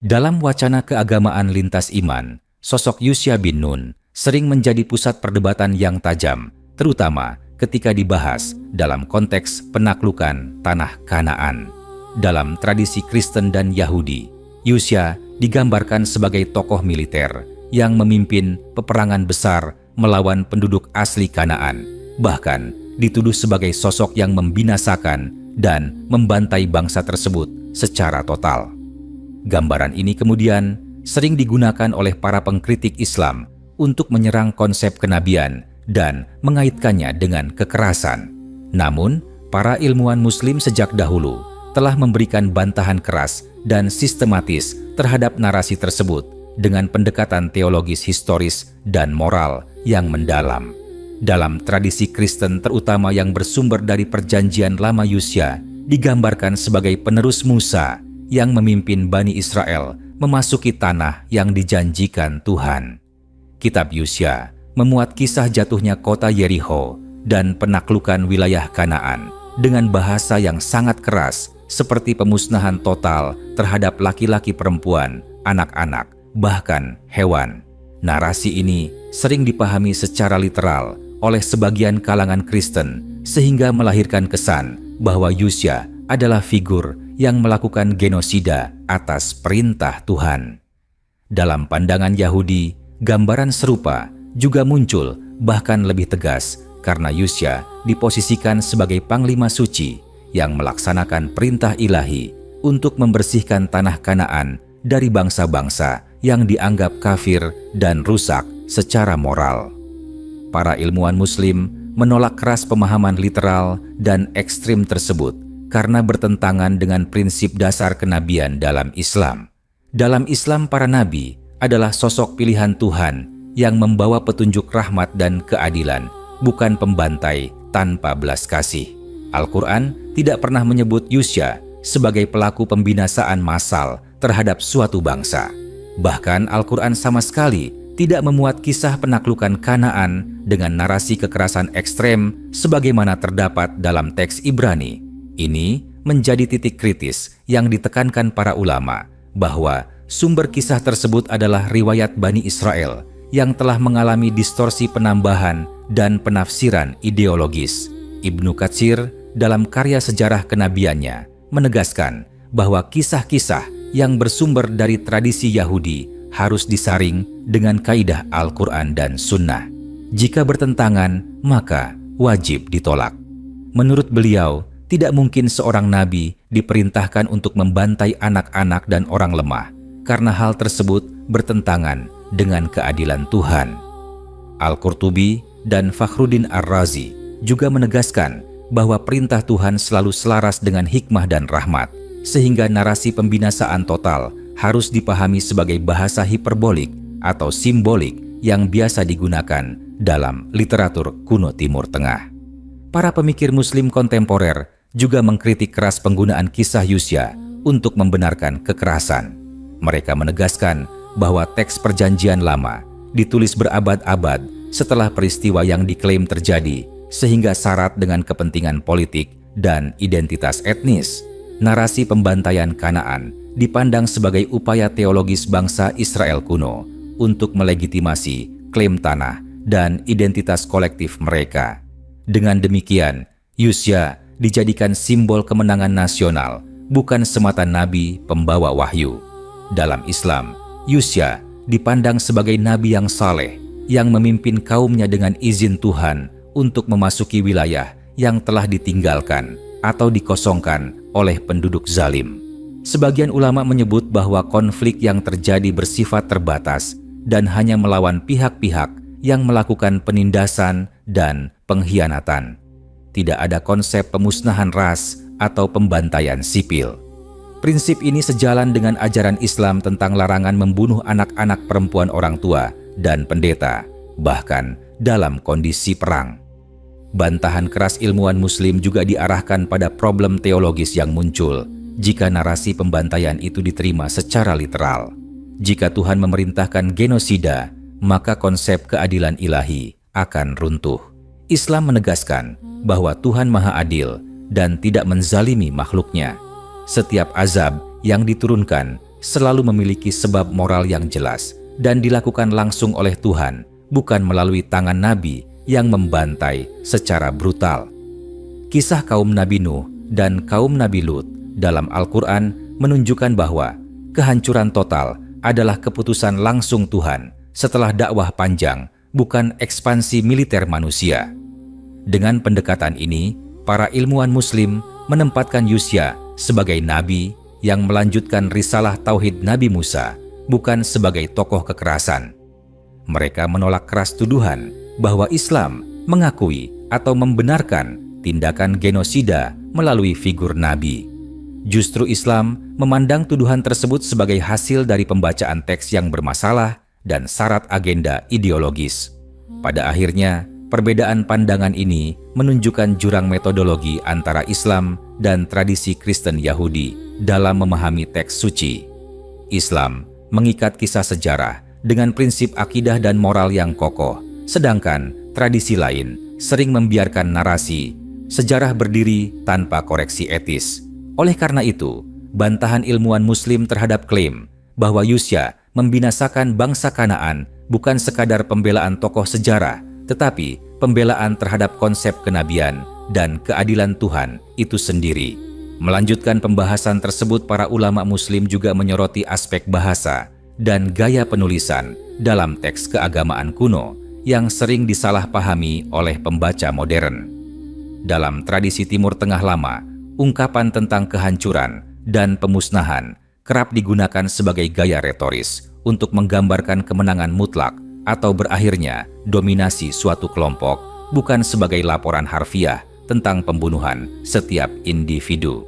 Dalam wacana keagamaan lintas iman, sosok Yusya bin Nun sering menjadi pusat perdebatan yang tajam, terutama ketika dibahas dalam konteks penaklukan tanah Kanaan. Dalam tradisi Kristen dan Yahudi, Yusya digambarkan sebagai tokoh militer yang memimpin peperangan besar melawan penduduk asli Kanaan, bahkan dituduh sebagai sosok yang membinasakan dan membantai bangsa tersebut secara total. Gambaran ini kemudian sering digunakan oleh para pengkritik Islam untuk menyerang konsep kenabian dan mengaitkannya dengan kekerasan. Namun, para ilmuwan Muslim sejak dahulu telah memberikan bantahan keras dan sistematis terhadap narasi tersebut dengan pendekatan teologis historis dan moral yang mendalam. Dalam tradisi Kristen terutama yang bersumber dari Perjanjian Lama, Yusya digambarkan sebagai penerus Musa yang memimpin Bani Israel memasuki tanah yang dijanjikan Tuhan. Kitab Yusya memuat kisah jatuhnya kota Yerikho dan penaklukan wilayah Kanaan dengan bahasa yang sangat keras seperti pemusnahan total terhadap laki-laki, perempuan, anak-anak, bahkan hewan. Narasi ini sering dipahami secara literal oleh sebagian kalangan Kristen sehingga melahirkan kesan bahwa Yusya adalah figur yang melakukan genosida atas perintah Tuhan. Dalam pandangan Yahudi, gambaran serupa juga muncul, bahkan lebih tegas, karena Yusya diposisikan sebagai panglima suci yang melaksanakan perintah ilahi untuk membersihkan tanah Kanaan dari bangsa-bangsa yang dianggap kafir dan rusak secara moral. Para ilmuwan Muslim menolak keras pemahaman literal dan ekstrim tersebut karena bertentangan dengan prinsip dasar kenabian dalam Islam. Dalam Islam, para nabi adalah sosok pilihan Tuhan yang membawa petunjuk rahmat dan keadilan, bukan pembantai tanpa belas kasih. Al-Quran tidak pernah menyebut Yusya sebagai pelaku pembinasaan massal terhadap suatu bangsa. Bahkan Al-Quran sama sekali tidak memuat kisah penaklukan Kanaan dengan narasi kekerasan ekstrem sebagaimana terdapat dalam teks Ibrani. Ini menjadi titik kritis yang ditekankan para ulama bahwa sumber kisah tersebut adalah riwayat Bani Israel yang telah mengalami distorsi penambahan dan penafsiran ideologis. Ibnu Katsir dalam karya sejarah kenabiannya menegaskan bahwa kisah-kisah yang bersumber dari tradisi Yahudi harus disaring dengan kaidah Al-Quran dan Sunnah. Jika bertentangan, maka wajib ditolak. Menurut beliau, tidak mungkin seorang nabi diperintahkan untuk membantai anak-anak dan orang lemah, karena hal tersebut bertentangan dengan keadilan Tuhan. Al-Qurtubi dan Fakhruddin Ar-Razi juga menegaskan bahwa perintah Tuhan selalu selaras dengan hikmah dan rahmat, sehingga narasi pembinasaan total harus dipahami sebagai bahasa hiperbolik atau simbolik yang biasa digunakan dalam literatur kuno Timur Tengah. Para pemikir Muslim kontemporer juga mengkritik keras penggunaan kisah Yusya untuk membenarkan kekerasan. Mereka menegaskan bahwa teks Perjanjian Lama ditulis berabad-abad setelah peristiwa yang diklaim terjadi, sehingga syarat dengan kepentingan politik dan identitas etnis. Narasi pembantaian Kanaan dipandang sebagai upaya teologis bangsa Israel kuno untuk melegitimasi klaim tanah dan identitas kolektif mereka. Dengan demikian, Yusya dijadikan simbol kemenangan nasional, bukan semata nabi pembawa wahyu. Dalam Islam, Yusya dipandang sebagai nabi yang saleh, yang memimpin kaumnya dengan izin Tuhan untuk memasuki wilayah yang telah ditinggalkan atau dikosongkan oleh penduduk zalim. Sebagian ulama menyebut bahwa konflik yang terjadi bersifat terbatas dan hanya melawan pihak-pihak yang melakukan penindasan dan pengkhianatan. Tidak ada konsep pemusnahan ras atau pembantaian sipil. Prinsip ini sejalan dengan ajaran Islam tentang larangan membunuh anak-anak perempuan orang tua dan pendeta, bahkan dalam kondisi perang. Bantahan keras ilmuwan Muslim juga diarahkan pada problem teologis yang muncul jika narasi pembantaian itu diterima secara literal. Jika Tuhan memerintahkan genosida, maka konsep keadilan ilahi akan runtuh. Islam menegaskan bahwa Tuhan Maha Adil dan tidak menzalimi makhluknya. Setiap azab yang diturunkan selalu memiliki sebab moral yang jelas dan dilakukan langsung oleh Tuhan, bukan melalui tangan Nabi yang membantai secara brutal. Kisah kaum Nabi Nuh dan kaum Nabi Lut dalam Al-Quran menunjukkan bahwa kehancuran total adalah keputusan langsung Tuhan setelah dakwah panjang, bukan ekspansi militer manusia. Dengan pendekatan ini, para ilmuwan Muslim menempatkan Yusya sebagai nabi yang melanjutkan risalah tauhid Nabi Musa, bukan sebagai tokoh kekerasan. Mereka menolak keras tuduhan bahwa Islam mengakui atau membenarkan tindakan genosida melalui figur nabi. Justru Islam memandang tuduhan tersebut sebagai hasil dari pembacaan teks yang bermasalah dan syarat agenda ideologis. Pada akhirnya, perbedaan pandangan ini menunjukkan jurang metodologi antara Islam dan tradisi Kristen Yahudi dalam memahami teks suci. Islam mengikat kisah sejarah dengan prinsip akidah dan moral yang kokoh, sedangkan tradisi lain sering membiarkan narasi sejarah berdiri tanpa koreksi etis. Oleh karena itu, bantahan ilmuwan Muslim terhadap klaim bahwa Yusya membinasakan bangsa Kanaan bukan sekadar pembelaan tokoh sejarah, tetapi pembelaan terhadap konsep kenabian dan keadilan Tuhan itu sendiri. Melanjutkan pembahasan tersebut, para ulama Muslim juga menyoroti aspek bahasa dan gaya penulisan dalam teks keagamaan kuno yang sering disalahpahami oleh pembaca modern. Dalam tradisi Timur Tengah lama, ungkapan tentang kehancuran dan pemusnahan kerap digunakan sebagai gaya retoris untuk menggambarkan kemenangan mutlak atau berakhirnya dominasi suatu kelompok, bukan sebagai laporan harfiah tentang pembunuhan setiap individu.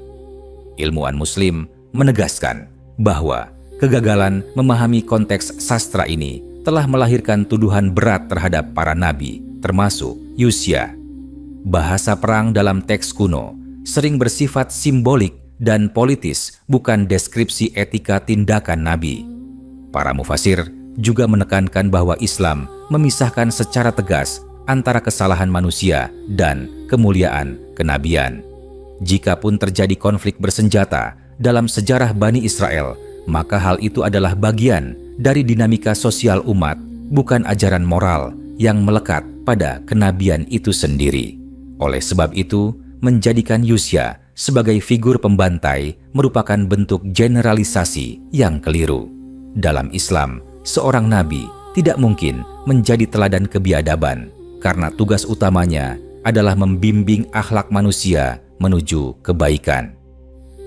Ilmuwan Muslim menegaskan bahwa kegagalan memahami konteks sastra ini telah melahirkan tuduhan berat terhadap para nabi, termasuk Yusya. Bahasa perang dalam teks kuno sering bersifat simbolik dan politis, bukan deskripsi etika tindakan nabi. Para mufasir juga menekankan bahwa Islam memisahkan secara tegas antara kesalahan manusia dan kemuliaan kenabian. Jikapun terjadi konflik bersenjata dalam sejarah Bani Israel, maka hal itu adalah bagian dari dinamika sosial umat, bukan ajaran moral yang melekat pada kenabian itu sendiri. Oleh sebab itu, menjadikan Yusya sebagai figur pembantai merupakan bentuk generalisasi yang keliru. Dalam Islam, seorang nabi tidak mungkin menjadi teladan kebiadaban karena tugas utamanya adalah membimbing akhlak manusia menuju kebaikan.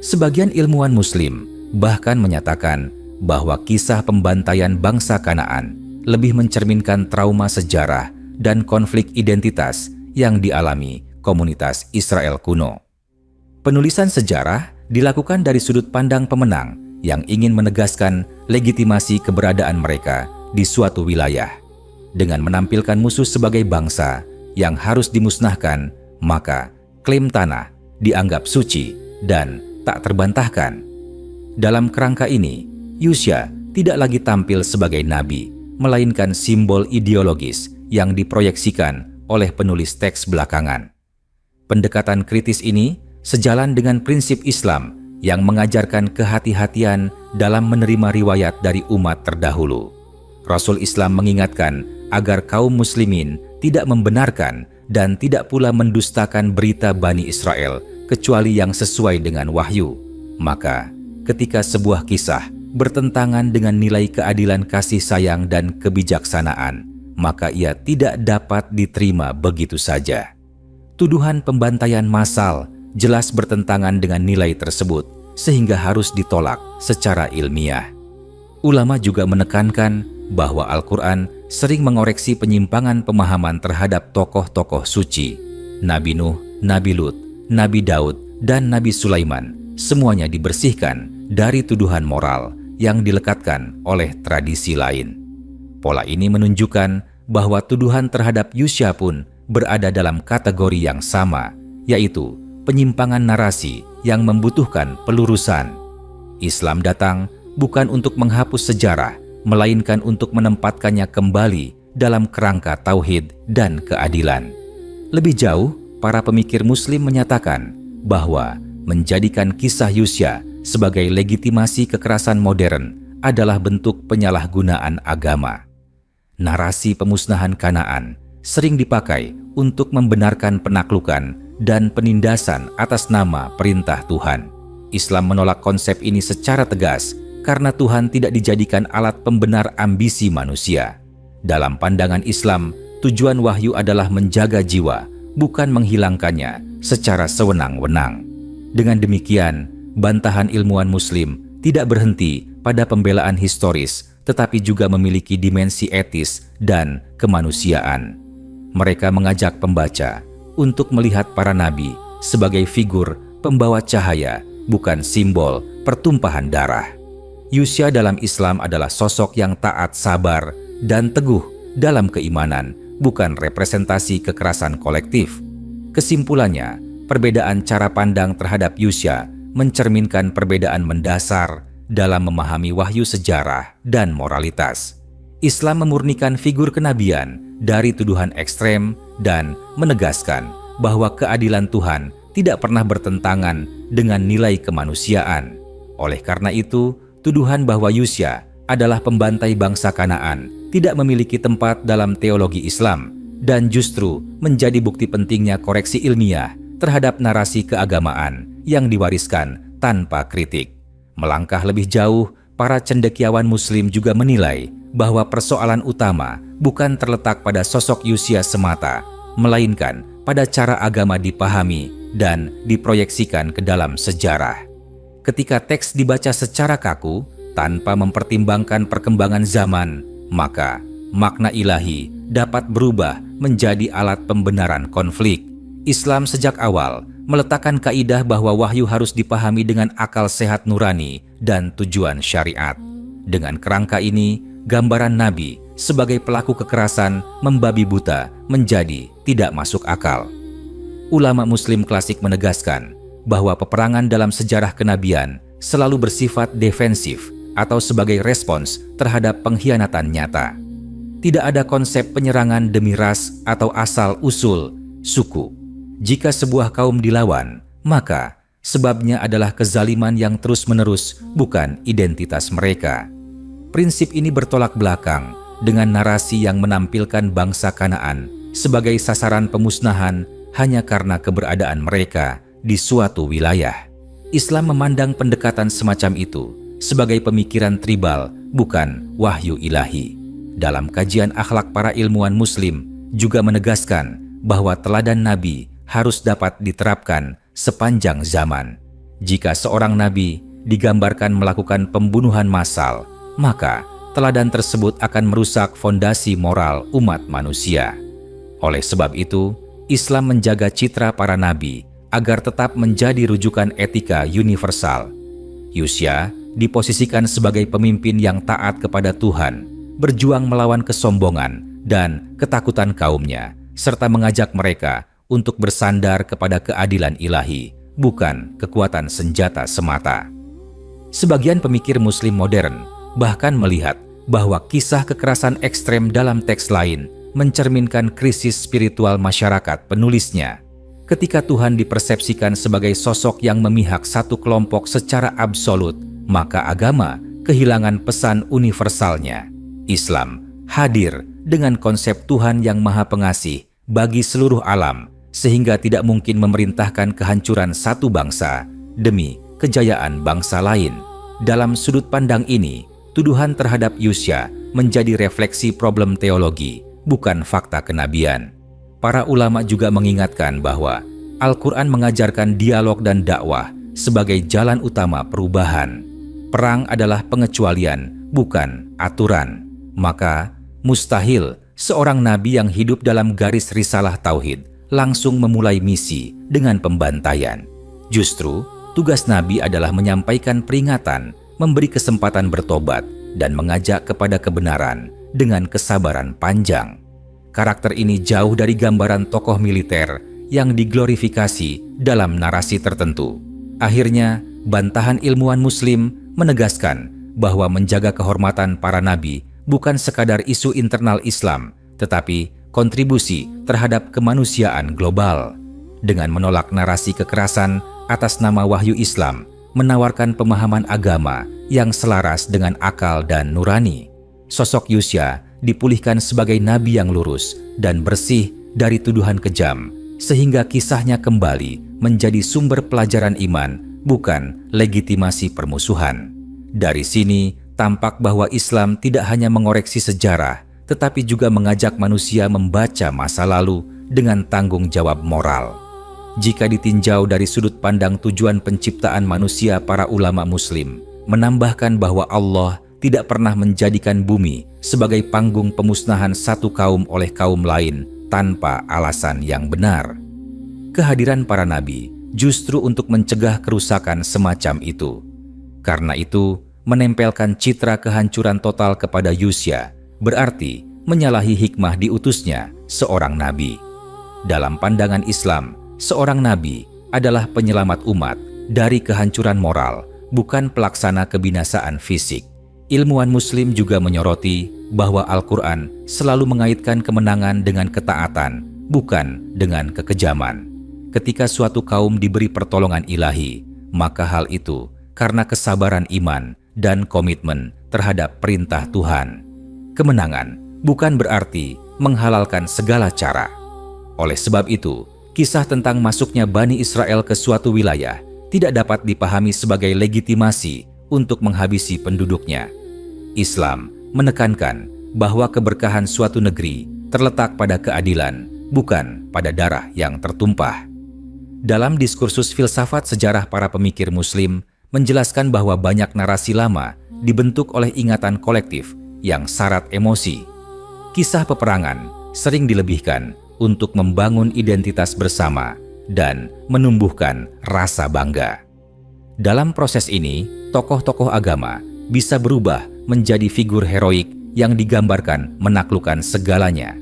Sebagian ilmuwan Muslim bahkan menyatakan bahwa kisah pembantaian bangsa Kanaan lebih mencerminkan trauma sejarah dan konflik identitas yang dialami komunitas Israel kuno. Penulisan sejarah dilakukan dari sudut pandang pemenang yang ingin menegaskan legitimasi keberadaan mereka di suatu wilayah. Dengan menampilkan musuh sebagai bangsa yang harus dimusnahkan, maka klaim tanah dianggap suci dan tak terbantahkan. Dalam kerangka ini, Yusya tidak lagi tampil sebagai nabi, melainkan simbol ideologis yang diproyeksikan oleh penulis teks belakangan. Pendekatan kritis ini sejalan dengan prinsip Islam yang mengajarkan kehati-hatian dalam menerima riwayat dari umat terdahulu. Rasul Islam mengingatkan agar kaum muslimin tidak membenarkan dan tidak pula mendustakan berita Bani Israel kecuali yang sesuai dengan wahyu. Maka, ketika sebuah kisah bertentangan dengan nilai keadilan, kasih sayang, dan kebijaksanaan, maka ia tidak dapat diterima begitu saja. Tuduhan pembantaian massal jelas bertentangan dengan nilai tersebut, sehingga harus ditolak secara ilmiah. Ulama juga menekankan bahwa Al-Quran sering mengoreksi penyimpangan pemahaman terhadap tokoh-tokoh suci. Nabi Nuh, Nabi Lut, Nabi Daud, dan Nabi Sulaiman semuanya dibersihkan dari tuduhan moral yang dilekatkan oleh tradisi lain. Pola ini menunjukkan bahwa tuduhan terhadap Yusya pun berada dalam kategori yang sama, yaitu penyimpangan narasi yang membutuhkan pelurusan. Islam datang bukan untuk menghapus sejarah, melainkan untuk menempatkannya kembali dalam kerangka tauhid dan keadilan. Lebih jauh, para pemikir Muslim menyatakan bahwa menjadikan kisah Yusya sebagai legitimasi kekerasan modern adalah bentuk penyalahgunaan agama. Narasi pemusnahan Kanaan sering dipakai untuk membenarkan penaklukan dan penindasan atas nama perintah Tuhan. Islam menolak konsep ini secara tegas karena Tuhan tidak dijadikan alat pembenar ambisi manusia. Dalam pandangan Islam, tujuan wahyu adalah menjaga jiwa, bukan menghilangkannya secara sewenang-wenang. Dengan demikian, bantahan ilmuwan Muslim tidak berhenti pada pembelaan historis, tetapi juga memiliki dimensi etis dan kemanusiaan. Mereka mengajak pembaca untuk melihat para nabi sebagai figur pembawa cahaya, bukan simbol pertumpahan darah. Yusya dalam Islam adalah sosok yang taat, sabar, dan teguh dalam keimanan, bukan representasi kekerasan kolektif. Kesimpulannya, perbedaan cara pandang terhadap Yusya mencerminkan perbedaan mendasar dalam memahami wahyu sejarah dan moralitas. Islam memurnikan figur kenabian dari tuduhan ekstrem dan menegaskan bahwa keadilan Tuhan tidak pernah bertentangan dengan nilai kemanusiaan. Oleh karena itu, tuduhan bahwa Yusya adalah pembantai bangsa Kanaan tidak memiliki tempat dalam teologi Islam dan justru menjadi bukti pentingnya koreksi ilmiah terhadap narasi keagamaan yang diwariskan tanpa kritik. Melangkah lebih jauh, para cendekiawan Muslim juga menilai bahwa persoalan utama bukan terletak pada sosok Yusya semata, melainkan pada cara agama dipahami dan diproyeksikan ke dalam sejarah. Ketika teks dibaca secara kaku, tanpa mempertimbangkan perkembangan zaman, maka makna ilahi dapat berubah menjadi alat pembenaran konflik. Islam sejak awal meletakkan kaidah bahwa wahyu harus dipahami dengan akal sehat nurani dan tujuan syariat. Dengan kerangka ini, gambaran Nabi sebagai pelaku kekerasan membabi buta menjadi tidak masuk akal. Ulama Muslim klasik menegaskan bahwa peperangan dalam sejarah kenabian selalu bersifat defensif atau sebagai respons terhadap pengkhianatan nyata. Tidak ada konsep penyerangan demi ras atau asal-usul suku. Jika sebuah kaum dilawan, maka sebabnya adalah kezaliman yang terus-menerus, bukan identitas mereka. Prinsip ini bertolak belakang dengan narasi yang menampilkan bangsa Kanaan sebagai sasaran pemusnahan hanya karena keberadaan mereka di suatu wilayah. Islam memandang pendekatan semacam itu sebagai pemikiran tribal, bukan wahyu ilahi. Dalam kajian akhlak, para ilmuwan Muslim juga menegaskan bahwa teladan Nabi harus dapat diterapkan sepanjang zaman. Jika seorang nabi digambarkan melakukan pembunuhan massal, maka teladan tersebut akan merusak fondasi moral umat manusia. Oleh sebab itu, Islam menjaga citra para nabi agar tetap menjadi rujukan etika universal. Yusya diposisikan sebagai pemimpin yang taat kepada Tuhan, berjuang melawan kesombongan dan ketakutan kaumnya, serta mengajak mereka untuk bersandar kepada keadilan ilahi, bukan kekuatan senjata semata. Sebagian pemikir Muslim modern bahkan melihat bahwa kisah kekerasan ekstrem dalam teks lain mencerminkan krisis spiritual masyarakat penulisnya. Ketika Tuhan dipersepsikan sebagai sosok yang memihak satu kelompok secara absolut, maka agama kehilangan pesan universalnya. Islam hadir dengan konsep Tuhan yang Maha Pengasih bagi seluruh alam, sehingga tidak mungkin memerintahkan kehancuran satu bangsa demi kejayaan bangsa lain. Dalam sudut pandang ini, tuduhan terhadap Yusya menjadi refleksi problem teologi, bukan fakta kenabian. Para ulama juga mengingatkan bahwa Al-Quran mengajarkan dialog dan dakwah sebagai jalan utama perubahan. Perang adalah pengecualian, bukan aturan. Maka, mustahil seorang nabi yang hidup dalam garis risalah tauhid langsung memulai misi dengan pembantaian. Justru, tugas nabi adalah menyampaikan peringatan, memberi kesempatan bertobat, dan mengajak kepada kebenaran dengan kesabaran panjang. Karakter ini jauh dari gambaran tokoh militer yang diglorifikasi dalam narasi tertentu. Akhirnya, bantahan ilmuwan Muslim menegaskan bahwa menjaga kehormatan para nabi bukan sekadar isu internal Islam, tetapi kontribusi terhadap kemanusiaan global. Dengan menolak narasi kekerasan atas nama wahyu Islam, menawarkan pemahaman agama yang selaras dengan akal dan nurani. Sosok Yusya dipulihkan sebagai nabi yang lurus dan bersih dari tuduhan kejam, sehingga kisahnya kembali menjadi sumber pelajaran iman, bukan legitimasi permusuhan. Dari sini tampak bahwa Islam tidak hanya mengoreksi sejarah, tetapi juga mengajak manusia membaca masa lalu dengan tanggung jawab moral. Jika ditinjau dari sudut pandang tujuan penciptaan manusia, para ulama Muslim menambahkan bahwa Allah tidak pernah menjadikan bumi sebagai panggung pemusnahan satu kaum oleh kaum lain tanpa alasan yang benar. Kehadiran para nabi justru untuk mencegah kerusakan semacam itu. Karena itu, menempelkan citra kehancuran total kepada Yusya berarti menyalahi hikmah diutusnya seorang nabi. Dalam pandangan Islam, seorang nabi adalah penyelamat umat dari kehancuran moral, bukan pelaksana kebinasaan fisik. Ilmuwan Muslim juga menyoroti bahwa Al-Quran selalu mengaitkan kemenangan dengan ketaatan, bukan dengan kekejaman. Ketika suatu kaum diberi pertolongan ilahi, maka hal itu karena kesabaran iman dan komitmen terhadap perintah Tuhan. Kemenangan bukan berarti menghalalkan segala cara. Oleh sebab itu, kisah tentang masuknya Bani Israel ke suatu wilayah tidak dapat dipahami sebagai legitimasi untuk menghabisi penduduknya. Islam menekankan bahwa keberkahan suatu negeri terletak pada keadilan, bukan pada darah yang tertumpah. Dalam diskursus filsafat sejarah, para pemikir Muslim menjelaskan bahwa banyak narasi lama dibentuk oleh ingatan kolektif yang syarat emosi. Kisah peperangan sering dilebihkan untuk membangun identitas bersama dan menumbuhkan rasa bangga. Dalam proses ini, tokoh-tokoh agama bisa berubah menjadi figur heroik yang digambarkan menaklukkan segalanya.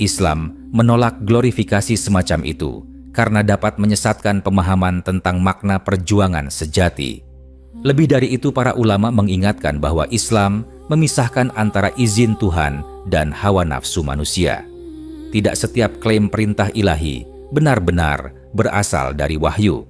Islam menolak glorifikasi semacam itu karena dapat menyesatkan pemahaman tentang makna perjuangan sejati. Lebih dari itu, para ulama mengingatkan bahwa Islam memisahkan antara izin Tuhan dan hawa nafsu manusia. Tidak setiap klaim perintah ilahi benar-benar berasal dari wahyu.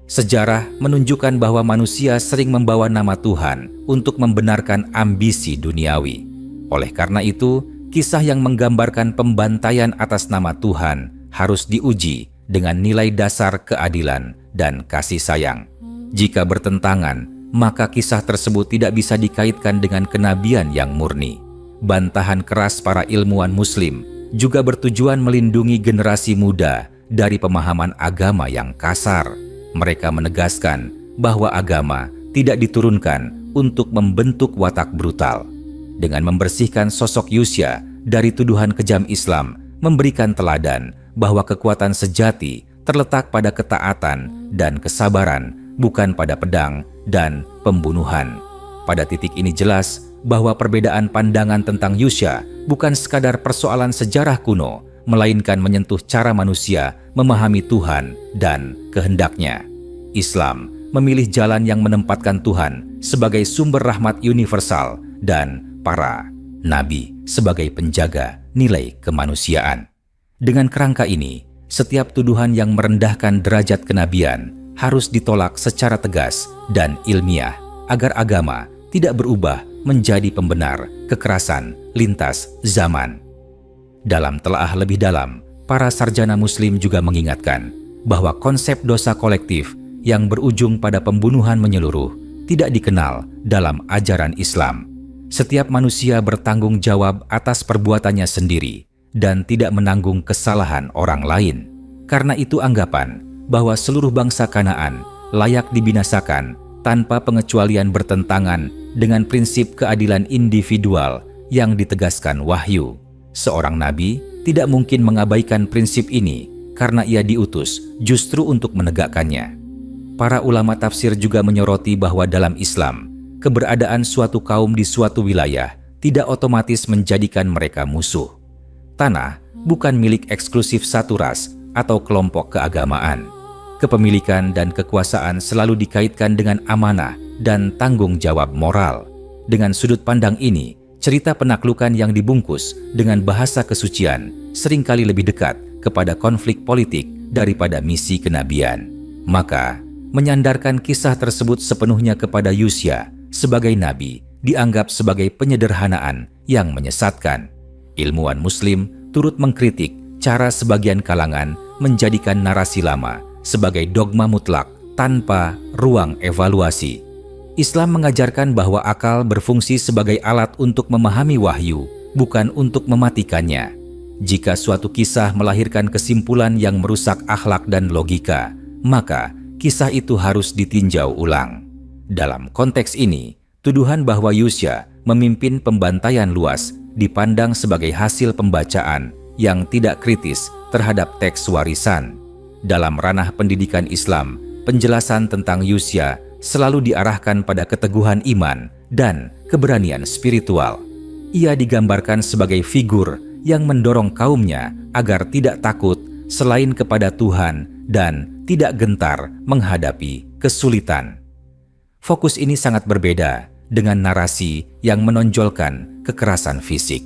Sejarah menunjukkan bahwa manusia sering membawa nama Tuhan untuk membenarkan ambisi duniawi. Oleh karena itu, kisah yang menggambarkan pembantaian atas nama Tuhan harus diuji dengan nilai dasar keadilan dan kasih sayang. Jika bertentangan, maka kisah tersebut tidak bisa dikaitkan dengan kenabian yang murni. Bantahan keras para ilmuwan Muslim juga bertujuan melindungi generasi muda dari pemahaman agama yang kasar. Mereka menegaskan bahwa agama tidak diturunkan untuk membentuk watak brutal. Dengan membersihkan sosok Yusya dari tuduhan kejam, Islam memberikan teladan bahwa kekuatan sejati terletak pada ketaatan dan kesabaran, bukan pada pedang dan pembunuhan. Pada titik ini jelas bahwa perbedaan pandangan tentang Yusya bukan sekadar persoalan sejarah kuno, melainkan menyentuh cara manusia memahami Tuhan dan kehendaknya. Islam memilih jalan yang menempatkan Tuhan sebagai sumber rahmat universal dan para nabi sebagai penjaga nilai kemanusiaan. Dengan kerangka ini, setiap tuduhan yang merendahkan derajat kenabian harus ditolak secara tegas dan ilmiah agar agama tidak berubah menjadi pembenar kekerasan lintas zaman. Dalam telaah lebih dalam, para sarjana Muslim juga mengingatkan bahwa konsep dosa kolektif yang berujung pada pembunuhan menyeluruh tidak dikenal dalam ajaran Islam. Setiap manusia bertanggung jawab atas perbuatannya sendiri dan tidak menanggung kesalahan orang lain. Karena itu, anggapan bahwa seluruh bangsa Kanaan layak dibinasakan tanpa pengecualian bertentangan dengan prinsip keadilan individual yang ditegaskan wahyu. Seorang nabi tidak mungkin mengabaikan prinsip ini karena ia diutus justru untuk menegakkannya. Para ulama tafsir juga menyoroti bahwa dalam Islam, keberadaan suatu kaum di suatu wilayah tidak otomatis menjadikan mereka musuh. Tanah bukan milik eksklusif satu ras atau kelompok keagamaan. Kepemilikan dan kekuasaan selalu dikaitkan dengan amanah dan tanggung jawab moral. Dengan sudut pandang ini, cerita penaklukan yang dibungkus dengan bahasa kesucian seringkali lebih dekat kepada konflik politik daripada misi kenabian. Maka, menyandarkan kisah tersebut sepenuhnya kepada Yusya sebagai nabi dianggap sebagai penyederhanaan yang menyesatkan. Ilmuwan Muslim turut mengkritik cara sebagian kalangan menjadikan narasi lama sebagai dogma mutlak tanpa ruang evaluasi. Islam mengajarkan bahwa akal berfungsi sebagai alat untuk memahami wahyu, bukan untuk mematikannya. Jika suatu kisah melahirkan kesimpulan yang merusak akhlak dan logika, maka kisah itu harus ditinjau ulang. Dalam konteks ini, tuduhan bahwa Yusya memimpin pembantaian luas dipandang sebagai hasil pembacaan yang tidak kritis terhadap teks warisan. Dalam ranah pendidikan Islam, penjelasan tentang Yusya selalu diarahkan pada keteguhan iman dan keberanian spiritual. Ia digambarkan sebagai figur yang mendorong kaumnya agar tidak takut selain kepada Tuhan dan tidak gentar menghadapi kesulitan. Fokus ini sangat berbeda dengan narasi yang menonjolkan kekerasan fisik.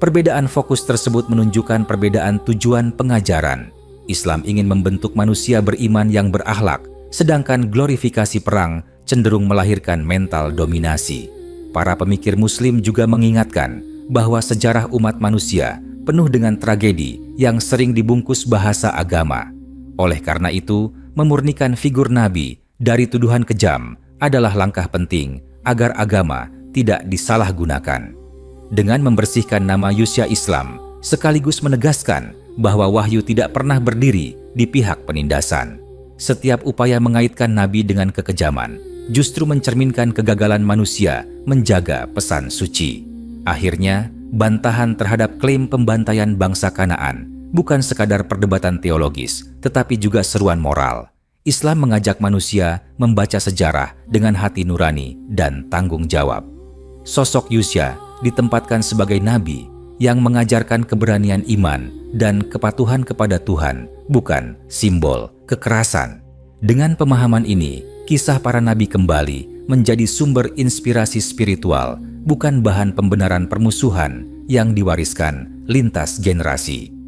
Perbedaan fokus tersebut menunjukkan perbedaan tujuan pengajaran. Islam ingin membentuk manusia beriman yang berakhlak, sedangkan glorifikasi perang cenderung melahirkan mental dominasi. Para pemikir Muslim juga mengingatkan bahwa sejarah umat manusia penuh dengan tragedi yang sering dibungkus bahasa agama. Oleh karena itu, memurnikan figur Nabi dari tuduhan kejam adalah langkah penting agar agama tidak disalahgunakan. Dengan membersihkan nama Yusya Islam, sekaligus menegaskan bahwa wahyu tidak pernah berdiri di pihak penindasan. Setiap upaya mengaitkan Nabi dengan kekejaman justru mencerminkan kegagalan manusia menjaga pesan suci. Akhirnya, bantahan terhadap klaim pembantaian bangsa Kanaan bukan sekadar perdebatan teologis, tetapi juga seruan moral. Islam mengajak manusia membaca sejarah dengan hati nurani dan tanggung jawab. Sosok Yusya ditempatkan sebagai nabi yang mengajarkan keberanian iman dan kepatuhan kepada Tuhan, bukan simbol kekerasan. Dengan pemahaman ini, kisah para nabi kembali menjadi sumber inspirasi spiritual, bukan bahan pembenaran permusuhan yang diwariskan lintas generasi.